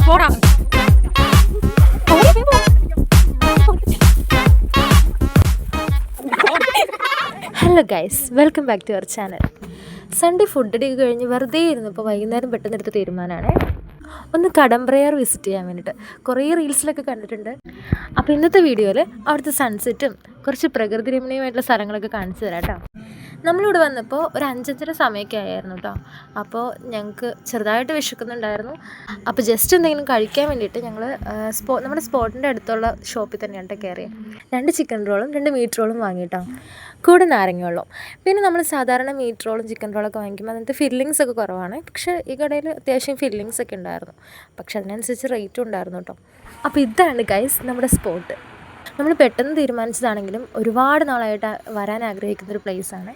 Hello guys, welcome back to our channel. Sunday food അടി കഴിഞ്ഞ് വെറുതെ ഇരുന്നപ്പോൾ വൈകുന്നേരം പെട്ടെന്ന് എടുത്ത തീരുമാനമാണ് ഒന്ന് കടമ്പ്രയാർ വിസിറ്റ് ചെയ്യാൻ വേണ്ടിയിട്ട്. കുറേ റീൽസിലൊക്കെ കണ്ടിട്ടുണ്ട്. അപ്പോൾ ഇന്നത്തെ വീഡിയോയിൽ അവിടുത്തെ സൺസെറ്റും കുറച്ച് പ്രകൃതി രമണീയമായിട്ടുള്ള സ്ഥലങ്ങളൊക്കെ കാണിച്ചു തരാം കേട്ടോ. നമ്മളിവിടെ വന്നപ്പോൾ ഒരു 5:30 സമയമൊക്കെ ആയിരുന്നു കേട്ടോ. അപ്പോൾ ഞങ്ങൾക്ക് ചെറുതായിട്ട് വിശക്കുന്നുണ്ടായിരുന്നു. അപ്പോൾ ജസ്റ്റ് എന്തെങ്കിലും കഴിക്കാൻ വേണ്ടിയിട്ട് ഞങ്ങൾ നമ്മുടെ സ്പോട്ടിൻ്റെ അടുത്തുള്ള ഷോപ്പിൽ തന്നെയാണ് കയറിയത്. 2 ചിക്കൻ റോളും 2 മീറ്റ് റോളും വാങ്ങിയിട്ടോ, കൂടെ നാരങ്ങ വെള്ളം. പിന്നെ നമ്മൾ സാധാരണ മീറ്റ് റോളും ചിക്കൻ റോളൊക്കെ വാങ്ങിക്കുമ്പോൾ അതിനകത്ത് ഫില്ലിങ്സ് ഒക്കെ കുറവാണ്. പക്ഷേ ഈ കടയിൽ അത്യാവശ്യം ഫില്ലിങ്സ് ഒക്കെ ഉണ്ടായിരുന്നു. പക്ഷെ അതിനനുസരിച്ച് റേറ്റും ഉണ്ടായിരുന്നു കേട്ടോ. അപ്പോൾ ഇതാണ് ഗൈസ് നമ്മുടെ സ്പോട്ട്. നമ്മൾ പെട്ടെന്ന് തീരുമാനിച്ചതാണെങ്കിലും ഒരുപാട് നാളായിട്ട് വരാൻ ആഗ്രഹിക്കുന്നൊരു പ്ലേസാണ്.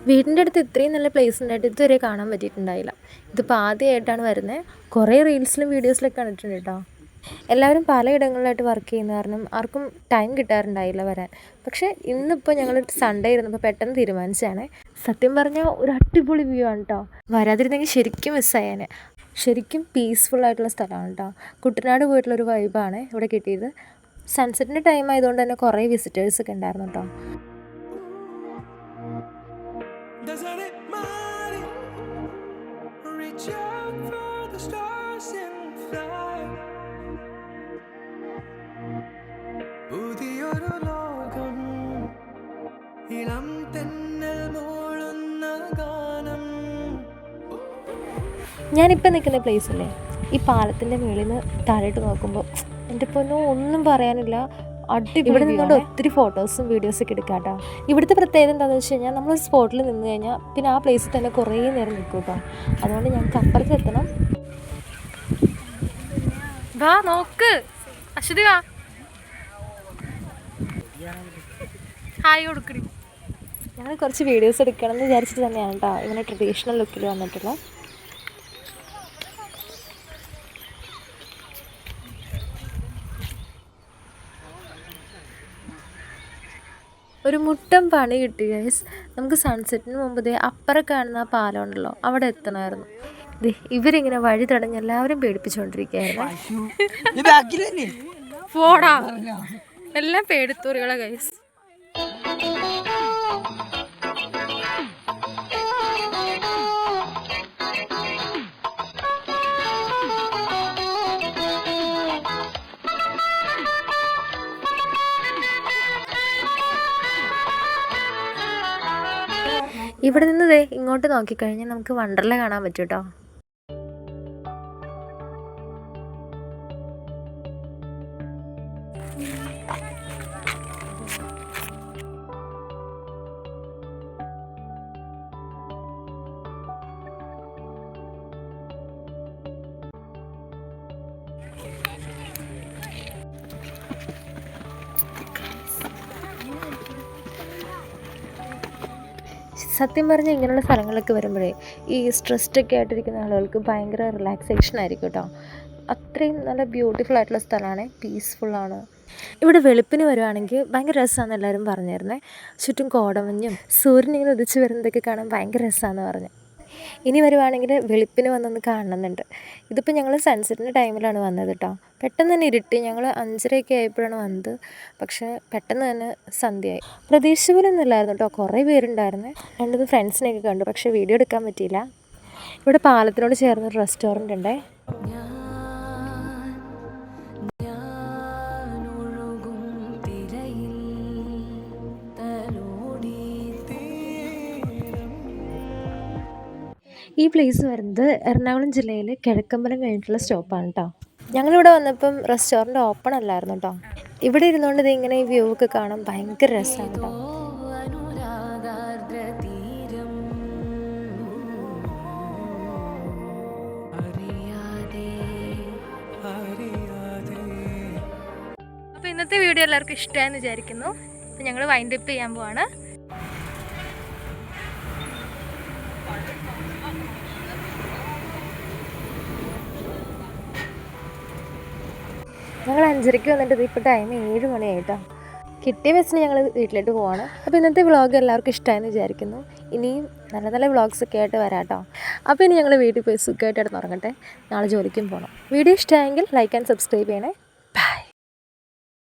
വീടിൻ്റെ അടുത്ത് ഇത്രയും നല്ല പ്ലേസ് ഉണ്ടായിട്ട് ഇതുവരെ കാണാൻ പറ്റിയിട്ടുണ്ടായില്ല. ഇതിപ്പോൾ ആദ്യമായിട്ടാണ് വരുന്നത്. കുറേ റീൽസിലും വീഡിയോസിലൊക്കെ കണ്ടിട്ടുണ്ട് കേട്ടോ. എല്ലാവരും പലയിടങ്ങളിലായിട്ട് വർക്ക് ചെയ്യുന്ന കാരണം ആർക്കും ടൈം കിട്ടാറുണ്ടായില്ല വരാൻ. പക്ഷേ ഇന്നിപ്പോൾ ഞങ്ങൾ സൺഡേ ഇരുന്നപ്പോൾ പെട്ടെന്ന് തീരുമാനിച്ചതാണ്. സത്യം പറഞ്ഞാൽ ഒരു അടിപൊളി വ്യൂ ആണ് കേട്ടോ. വരാതിരുന്നെങ്കിൽ ശരിക്കും മിസ്സായാനെ. ശരിക്കും പീസ്ഫുള്ളായിട്ടുള്ള സ്ഥലമാണ് കേട്ടോ. കുട്ടനാട് പോയിട്ടുള്ളൊരു വൈബാണ് ഇവിടെ കിട്ടിയത്. സൺസെറ്റിൻ്റെ ടൈം ആയതുകൊണ്ട് തന്നെ കുറേ വിസിറ്റേഴ്സൊക്കെ ഉണ്ടായിരുന്നു കേട്ടോ. ഞാനിപ്പോൾ നിൽക്കുന്ന പ്ലേസല്ലേ, ഈ പാലത്തിൻ്റെ മുകളിൽ നിന്ന് താഴോട്ട് നോക്കുമ്പോൾ എൻ്റെ പൊന്നോ ഒന്നും പറയാനില്ല. ഇവിടെ നിന്നുകൊണ്ട് ഒത്തിരി ഫോട്ടോസും വീഡിയോസൊക്കെ എടുക്കാം കേട്ടോ. ഇവിടുത്തെ പ്രത്യേകത എന്താണെന്ന് വെച്ച് കഴിഞ്ഞാൽ നമ്മൾ സ്പോട്ടിൽ നിന്ന് കഴിഞ്ഞാൽ പിന്നെ ആ പ്ലേസിൽ തന്നെ കുറേ നേരം നിൽക്കും കേട്ടോ. അതുകൊണ്ട് ഞങ്ങൾക്ക് അപ്പുറത്ത് എത്തണം. വാ നോക്ക് അശ്വതി, വാ ഹായ് കൊടുക്കടി. ഞങ്ങൾ കുറച്ച് വീഡിയോസ് എടുക്കണം എന്ന് വിചാരിച്ചിട്ട് തന്നെയാണ് കേട്ടോ ഇങ്ങനെ ട്രഡീഷണൽ ലുക്കിൽ വന്നിട്ടുള്ള. ഒരു മുട്ടം പണി കിട്ടി ഗൈസ്. നമുക്ക് സൺസെറ്റിന് മുമ്പ് അപ്പുറം കാണുന്ന ആ പാലം ഉണ്ടല്ലോ, അവിടെ എത്തണമായിരുന്നു. ഇവരിങ്ങനെ വഴി തടഞ്ഞ് എല്ലാവരും പേടിപ്പിച്ചുകൊണ്ടിരിക്കുകയായിരുന്നു. പോടാ, എല്ലാം പേടിത്തൂറികളെ ഗൈസ്. ഇവിടെ നിന്ന് ഇങ്ങോട്ട് നോക്കിക്കഴിഞ്ഞാൽ നമുക്ക് വണ്ടർല കാണാൻ പറ്റും കേട്ടോ. സത്യം പറഞ്ഞാൽ ഇങ്ങനെയുള്ള സ്ഥലങ്ങളൊക്കെ വരുമ്പോഴേ ഈ സ്ട്രെസ്ഡൊക്കെ ആയിട്ടിരിക്കുന്ന ആളുകൾക്ക് ഭയങ്കര റിലാക്സേഷൻ ആയിരിക്കും കേട്ടോ. അത്രയും നല്ല ബ്യൂട്ടിഫുൾ ആയിട്ടുള്ള സ്ഥലമാണ്, പീസ്ഫുള്ളാണ്. ഇവിടെ വെളുപ്പിന് വരുവാണെങ്കിൽ ഭയങ്കര രസമാണെന്ന് എല്ലാവരും പറഞ്ഞിരുന്നത്. ചുറ്റും കോടമഞ്ഞും സൂര്യൻ ഇങ്ങനെ ഉദിച്ച് വരുന്നതൊക്കെ കാണാൻ ഭയങ്കര രസമാണെന്ന് പറഞ്ഞു. ഇനി വരുവാണെങ്കിൽ വെളുപ്പിന് വന്നൊന്ന് കാണണമെന്നുണ്ട്. ഇതിപ്പോൾ ഞങ്ങൾ സൺസെറ്റിൻ്റെ ടൈമിലാണ് വന്നത് കേട്ടോ. പെട്ടെന്ന് തന്നെ ഇരുട്ടി. ഞങ്ങൾ 5:30 ആയപ്പോഴാണ് വന്നത്. പക്ഷേ പെട്ടെന്ന് തന്നെ സന്ധ്യയായി. പ്രതീക്ഷ പോലെ ഒന്നും ഇല്ലായിരുന്നു കേട്ടോ. കുറേ പേരുണ്ടായിരുന്നു. 2 ഫ്രണ്ട്സിനെയൊക്കെ കണ്ടു, പക്ഷേ വീഡിയോ എടുക്കാൻ പറ്റിയില്ല. ഇവിടെ പാലത്തിനോട് ചേർന്നൊരു റെസ്റ്റോറൻറ്റ് ഉണ്ടേ. ഈ പ്ലേസ് വരുന്നത് എറണാകുളം ജില്ലയിൽ കിഴക്കമ്പലം കഴിഞ്ഞിട്ടുള്ള സ്റ്റോപ്പാണ് കേട്ടോ. ഞങ്ങളിവിടെ വന്നപ്പം റെസ്റ്റോറൻറ്റ് ഓപ്പൺ അല്ലായിരുന്നു കേട്ടോ. ഇവിടെ ഇരുന്നുകൊണ്ട് ഇങ്ങനെ ഈ വ്യൂ ഒക്കെ കാണാൻ ഭയങ്കര രസമാണ് കേട്ടോ. അപ്പോൾ ഇന്നത്തെ വീഡിയോ എല്ലാവർക്കും ഇഷ്ടമായെന്ന് വിചാരിക്കുന്നു. അപ്പോൾ ഞങ്ങൾ വൈൻഡ് അപ്പ് ചെയ്യാൻ പോവാണ്. ഞങ്ങൾ 5:30 വന്നിട്ട് ഇപ്പോൾ ടൈം 7 മണിയായിട്ടോ. കിട്ടിയ ബസ്സിന് ഞങ്ങൾ വീട്ടിലോട്ട് പോവാണ്. അപ്പോൾ ഇന്നത്തെ വ്ളോഗ് എല്ലാവർക്കും ഇഷ്ടമായെന്ന് വിചാരിക്കുന്നു. ഇനിയും നല്ല നല്ല വ്ളോഗ്സൊക്കെ ആയിട്ട് വരാം കേട്ടോ. അപ്പോൾ ഇനി ഞങ്ങൾ വീട്ടിൽ പോയി സുഖമായിട്ട് ഉറങ്ങട്ടെ. നാളെ ജോലിക്കും പോകണം. വീഡിയോ ഇഷ്ടമായെങ്കിൽ ലൈക്ക് ആൻഡ് സബ്സ്ക്രൈബ് ചെയ്യണേ.